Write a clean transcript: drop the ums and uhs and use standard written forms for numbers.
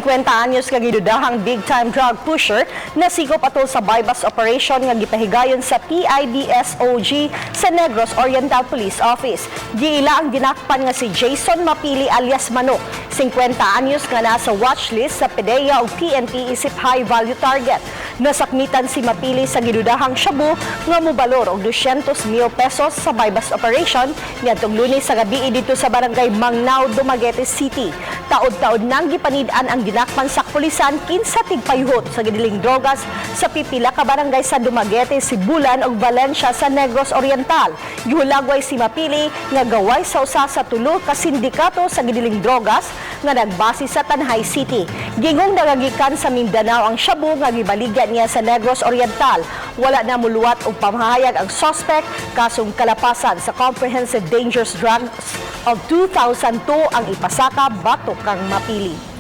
50 anyos nga gidudahang big-time drug pusher na Sikop atol sa bypass operation nga gipahigayon sa PIDSOG sa Negros Oriental Police Office. Giila ang ginakpan nga si Jason Mapili alias Manok, 50 anyos nga nasa watchlist sa PDEA o PNP isip high-value target. Nasakmitan si Mapili sa gidudahang shabu nga mobalor og 200,000 pesos sa bypass operation niadtong Lunes sa gabi dito sa barangay Mangnao, Dumaguete City. Taod-taod nang gipanid-an ang ginakpan sa kapolisan kinsa tigpayhot sa gidiling drogas sa pipila ka barangay sa Dumaguete, Sibulan ug Valencia sa Negros Oriental. Gihulagway si Mapili nga gaway sa usa sa tulo ka sindikato sa gidiling drogas nga nagbase sa Tanhay City. Gingong nagagikan sa Mindanao ang shabu nga gibaligya niya sa Negros Oriental. Wala na muluwat og pamahayag ang suspect kasong kalapasan sa Comprehensive Dangerous Drugs of 2002 ang ipasaka batok kang Mapili.